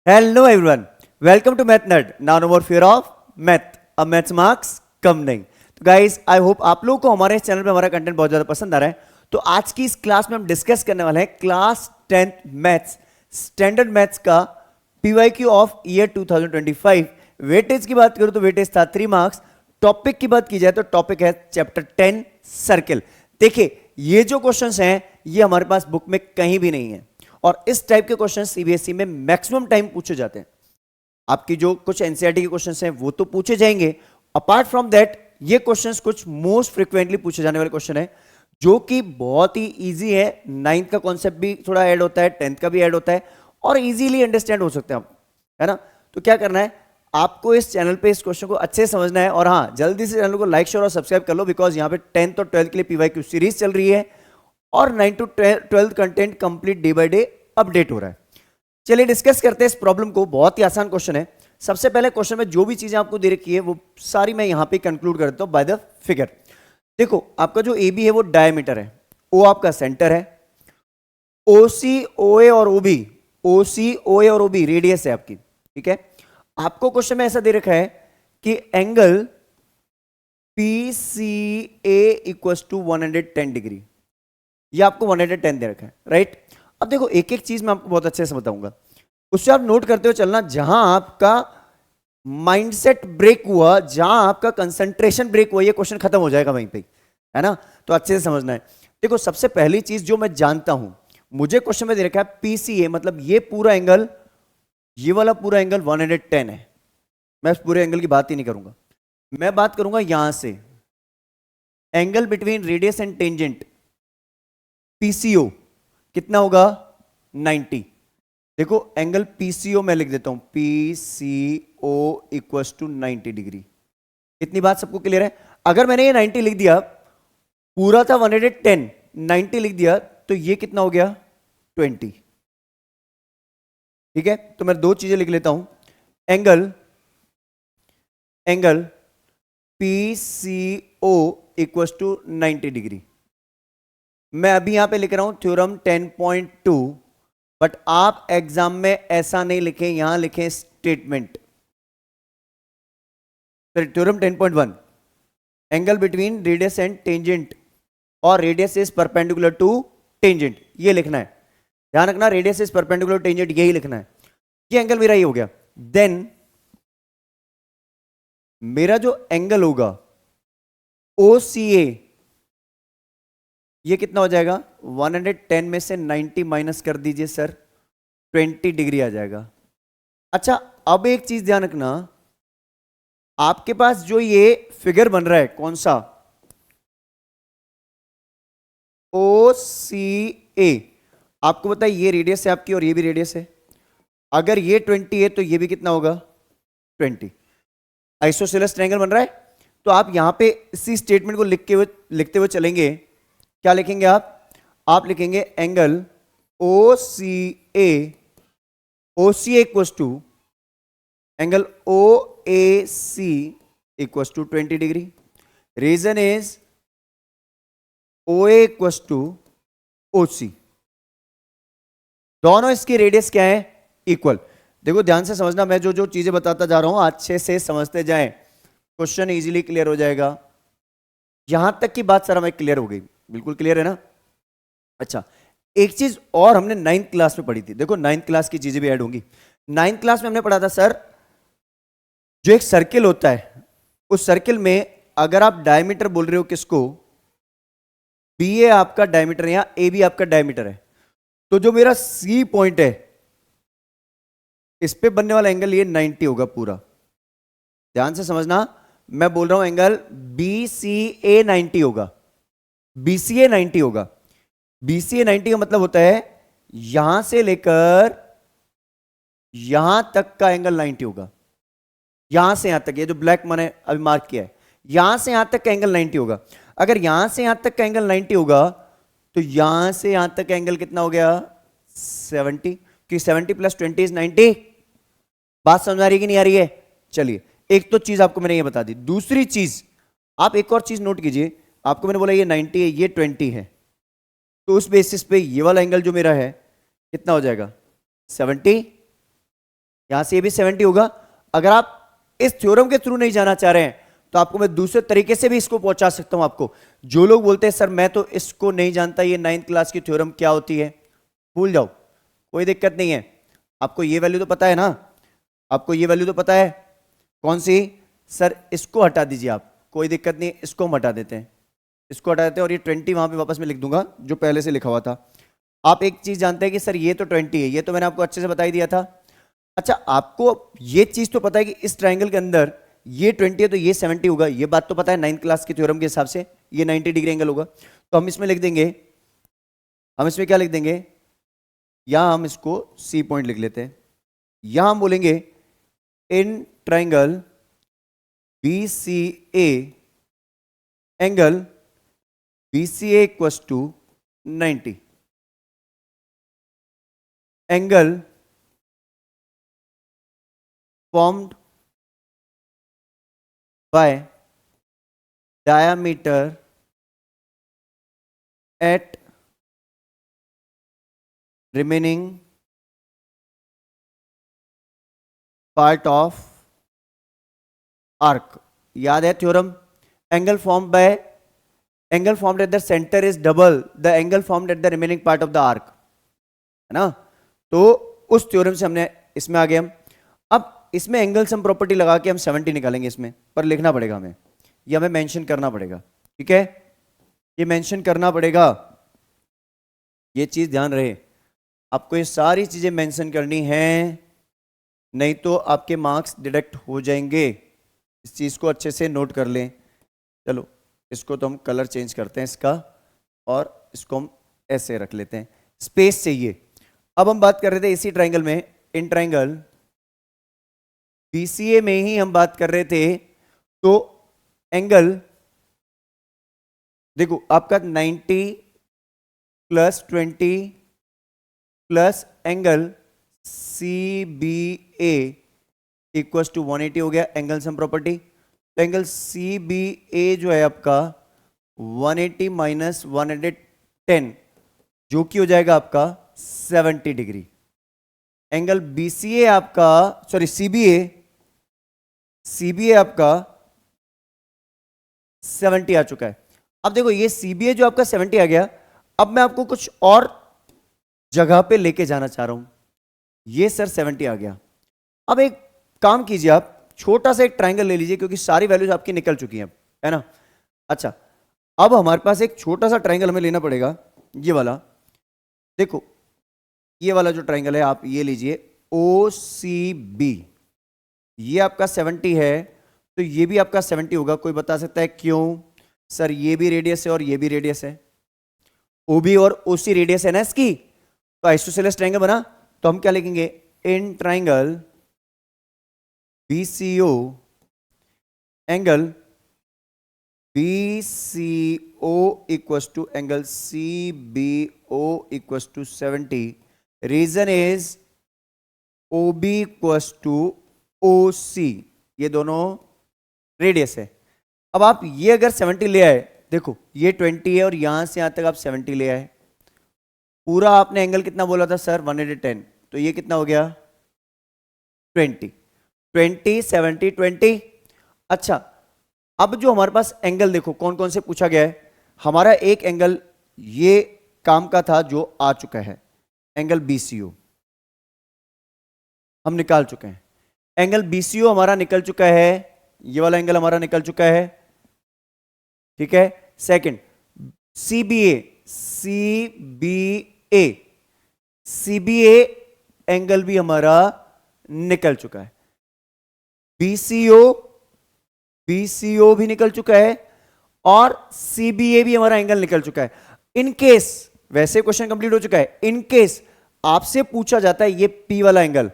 Hello everyone, welcome to Math Nerd. Now no more fear of math. अब maths marks कम नहीं. तो guys I hope आप लोगों को हमारे चैनल पे हमारा कंटेंट बहुत ज्यादा पसंद आ रहा है. तो आज की इस क्लास में हम डिस्कस करने वाले हैं class 10th maths standard maths का पीवाईक्यू ऑफ ईयर 2025. वेटेज की बात करूं तो वेटेज था 3 मार्क्स. टॉपिक की बात की जाए तो टॉपिक है चैप्टर 10 सर्किल. देखिए ये जो क्वेश्चंस हैं ये हमारे पास बुक में कहीं भी नहीं है और इस टाइप के क्वेश्चन सीबीएसई में मैक्सिमम टाइम पूछे जाते हैं. आपकी जो कुछ एनसीईआरटी के क्वेश्चंस हैं वो तो पूछे जाएंगे. अपार्ट फ्रॉम दैट ये क्वेश्चंस कुछ मोस्ट फ्रिक्वेंटली पूछे जाने वाले क्वेश्चन है जो कि बहुत ही इजी है. 9th का कॉन्सेप्ट भी थोड़ा ऐड होता है, 10th का भी ऐड होता है और इजीली अंडरस्टैंड हो सकते हैं आप, है ना. तो क्या करना है आपको इस चैनल पे इस क्वेश्चन को अच्छे से समझना है और हाँ जल्दी से चैनल को लाइक शेयर और सब्सक्राइब कर लो बिकॉज यहाँ पे 10th और 12th के लिए पीवाईक्यू सीरीज चल रही है और 9 to 12 content complete day by day update हो रहा है. चलिए डिस्कस करते हैं इस प्रॉब्लम को. बहुत ही आसान क्वेश्चन है. सबसे पहले क्वेश्चन में जो भी चीजें आपको दे रखी है वो सारी मैं यहां पे कंक्लूड कर देता हूं बाय द फिगर. देखो आपका जो ए बी है वो डायमीटर है, ओ आपका सेंटर है, ओ सी ओ ए और ओबी, ओ सी ओ ए और ओबी रेडियस है आपकी. ठीक है. आपको क्वेश्चन में ऐसा दे रखा है कि angle P C A equal to 110 degree. ये आपको 110 दे रखा है, राइट. अब देखो एक एक चीज मैं आपको बहुत अच्छे से बताऊंगा, उससे आप नोट करते हो चलना. जहां आपका माइंडसेट ब्रेक हुआ, जहां आपका कंसंट्रेशन ब्रेक हुआ, ये क्वेश्चन खत्म हो जाएगा वहीं पे, है ना. तो अच्छे से समझना है. देखो सबसे पहली चीज जो मैं जानता हूं, मुझे क्वेश्चन में दे रखा है पीसीए मतलब ये पूरा एंगल, ये वाला पूरा एंगल 110 है. मैं उस पूरे एंगल की बात ही नहीं करूंगा, मैं बात करूंगा यहां से angle between radius and tangent PCO कितना होगा 90. देखो एंगल पीसीओ मैं लिख देता हूं पीसीओ इक्वल टू 90 डिग्री. इतनी बात सबको क्लियर है. अगर मैंने ये 90 लिख दिया, पूरा था 110, 90 लिख दिया तो ये कितना हो गया 20. ठीक है. तो मैं दो चीजें लिख लेता हूं. Angle angle PCO equal to 90 degree. मैं अभी यहां पे लिख रहा हूं थ्योरम 10.2, बट आप एग्जाम में ऐसा नहीं लिखें, यहां लिखें statement. Theorem 10.1 angle between radius and tangent और radius is perpendicular to tangent, ये लिखना है. ध्यान रखना radius is perpendicular to tangent यही लिखना है. ये एंगल मेरा ये हो गया. देन मेरा जो एंगल होगा OCA ये कितना हो जाएगा 110 में से 90 माइनस कर दीजिए सर, 20 डिग्री आ जाएगा. अच्छा अब एक चीज ध्यान रखना, आपके पास जो ये फिगर बन रहा है कौन सा OCA, आपको पता है ये रेडियस है आपकी और ये भी रेडियस है. अगर ये 20 है तो ये भी कितना होगा 20. आइसोसेलेस ट्रायंगल बन रहा है. तो आप यहां पे इसी स्टेटमेंट को लिखते हुए चलेंगे. क्या लिखेंगे आप लिखेंगे angle OCA equal to angle OAC equal to 20 degree. Reason is OA equal to OC, दोनों इसकी रेडियस क्या है इक्वल. देखो ध्यान से समझना, मैं जो जो चीजें बताता जा रहा हूं अच्छे से समझते जाएं, क्वेश्चन इजीली क्लियर हो जाएगा. यहां तक की बात सारा मैं क्लियर हो गई, बिल्कुल क्लियर है ना. अच्छा एक चीज और हमने 9th क्लास में पढ़ी थी. देखो 9th क्लास की चीजें भी ऐड होंगी. 9th क्लास में हमने पढ़ा था सर, जो एक सर्किल होता है उस सर्किल में अगर आप डायमीटर बोल रहे हो किसको, BA आपका डायमीटर है या AB आपका डायमीटर है, तो जो मेरा C पॉइंट है इस पे बनने वाला एंगल ये 90 होगा पूरा. ध्यान से समझना, मैं बोल रहा हूं एंगल BCA 90 होगा, BCA 90 होगा. BCA 90 का मतलब होता है यहां से लेकर यहां तक का एंगल 90 होगा. यहां से यहां तक, ये जो ब्लैक मैंने अभी मार्क किया है, यहां से यहां तक का एंगल 90 होगा. अगर यहां से यहां तक का एंगल 90 होगा तो यहां से यहां तक का एंगल कितना हो गया 70, कि 70 प्लस 20 इज 90. बात समझ आ रही है कि नहीं आ रही है. चलिए एक तो चीज आपको मैंने ये बता दी. दूसरी चीज आप एक और चीज नोट कीजिए. आपको मैंने बोला ये 90 है ये 20 है, तो उस बेसिस पे ये वाला एंगल जो मेरा है कितना हो जाएगा 70. यहां से ये भी 70 होगा। अगर आप इस थ्योरम के थ्रू नहीं जाना चाह रहे हैं तो आपको मैं दूसरे तरीके से भी इसको पहुंचा सकता हूं आपको। जो लोग बोलते हैं सर मैं तो इसको नहीं जानता, ये 9th क्लास की थ्योरम क्या होती है, भूल जाओ, कोई दिक्कत नहीं है। आपको ये वैल्यू तो पता है ना, आपको ये वैल्यू तो पता है, कौन सी? सर इसको हटा दीजिए आप, कोई दिक्कत नहीं, इसको हम हटा देते हैं, इसको हटा देते हैं और ये 20 वहां पे वापस में लिख दूंगा जो पहले से लिखा हुआ था। आप एक चीज जानते हैं कि सर ये तो 20 है, ये तो मैंने आपको अच्छे से बता ही दिया था। अच्छा, आपको ये चीज तो पता है कि इस ट्राइंगल के अंदर ये 20 है तो ये 70 होगा, ये बात तो पता है 9th क्लास की थ्योरम के हिसाब से ये 90 डिग्री एंगल होगा। तो हम इसमें लिख देंगे, हम इसमें क्या लिख देंगे, यहां हम इसको सी पॉइंट लिख लेते हैं। यहां हम बोलेंगे in triangle BCA angle BCA equals to 90, angle formed by diameter at remaining part of arc। याद है theorem, angle formed by, angle formed at the centre is double the angle formed at the remaining part of the arc, है ना। तो उस theorem से हमने इसमें आ गए हम। अब इसमें एंगल सम प्रॉपर्टी लगा के हम 70 निकालेंगे इसमें, पर लिखना पड़ेगा हमें, ये हमें मेंशन करना पड़ेगा, ठीक है, ये मेंशन करना पड़ेगा, ये चीज ध्यान रहे, आपको ये सारी चीजें मेंशन करनी है, नहीं तो आपके मार्क्स डिडक्ट हो जाएंगे। इस चीज को अच्छे से नोट कर लें। चलो इसको तो हम कलर चेंज करते हैं इसका, और इसको हम ऐसे रख लेते हैं, स्पेस चाहिए। अब हम बात कर रहे थे इसी ट्राइंगल में, इन ट्राइंगल BCA में ही हम बात कर रहे थे। तो एंगल देखो आपका 90 plus 20 plus angle CBA equals to 180 हो गया एंगल सम प्रॉपर्टी। तो एंगल CBA जो है आपका 180 माइनस 110 जो कि हो जाएगा आपका 70 डिग्री। एंगल BCA आपका, सॉरी CBA आपका 70 आ चुका है। अब देखो ये CBA जो आपका 70 आ गया, अब मैं आपको कुछ और जगह पे लेके जाना चाह रहा हूं। ये सर 70 आ गया, अब एक काम कीजिए, आप छोटा सा एक ट्राइंगल ले लीजिए क्योंकि सारी वैल्यूज आपकी निकल चुकी हैं, है ना। अच्छा, अब हमारे पास एक छोटा सा ट्राइंगल हमें लेना पड़ेगा, ये वाला। देखो ये वाला जो ट्राइंगल है आप ये लीजिए OCB, ये आपका 70 है तो ये भी आपका 70 होगा। कोई बता सकता है क्यों? सर ये भी रेडियस है और ये भी रेडियस है, OB और OC रेडियस है ना इसकी, तो आइसोसेलेस ट्राइंगल बना। तो हम क्या लिखेंगे, in triangle BCO angle BCO equals to angle CBO equals to 70। Reason is OB equals to OC, ये दोनों रेडियस है। अब आप ये अगर 70 ले आए, देखो ये 20 है और यहां से यहां तक आप 70 ले आए, पूरा आपने एंगल कितना बोला था सर 110, तो ये कितना हो गया 20 20 70 20। अच्छा, अब जो हमारे पास एंगल देखो कौन कौन से पूछा गया है, हमारा एक एंगल ये काम का था जो आ चुका है, एंगल BCO हम निकाल चुके हैं। एंगल BCO हमारा निकल चुका है, ये वाला एंगल हमारा निकल चुका है, ठीक है। सेकंड CBA एंगल भी हमारा निकल चुका है, BCO भी निकल चुका है और CBA भी हमारा एंगल निकल चुका है। इन केस, वैसे क्वेश्चन कंप्लीट हो चुका है, इन केस आपसे पूछा जाता है ये P वाला एंगल,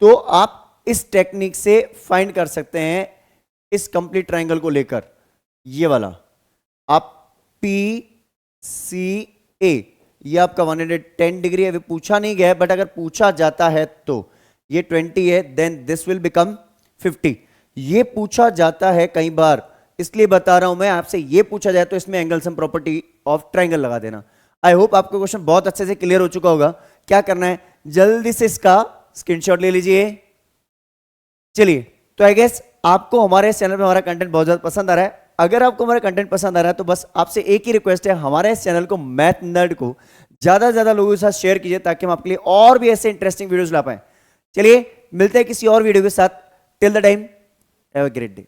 तो आप इस टेक्निक से फाइंड कर सकते हैं इस कंप्लीट ट्राइंगल को लेकर, ये वाला आप PCA, ये आपका 110 डिग्री है, पूछा नहीं गया, बट अगर पूछा जाता है तो ये 20 है, देन दिस विल बिकम 50। ये पूछा जाता है कई बार, इसलिए बता रहा हूं मैं, आपसे ये पूछा जाए तो इसमें angle sum property of triangle लगा देना। आई होप आपको क्वेश्चन बहुत अच्छे से क्लियर हो चुका होगा। क्या करना है, जल्दी से इसका स्क्रीनशॉट ले लीजिए, चलिए, तो आई गेस आपको हमारे चैनल पे हमारा कंटेंट बहुत ज्यादा पसंद आ रहा है। अगर आपको हमारा कंटेंट पसंद आ रहा है तो बस आपसे एक ही रिक्वेस्ट है, हमारे इस चैनल को मैथ नर्ड को ज्यादा से ज्यादा लोगों के साथ शेयर कीजिए ताकि हम आपके लिए और भी ऐसे इंटरेस्टिंग वीडियोस ला पाए। चलिए मिलते हैं किसी और वीडियो के साथ। Till the time, have a great day.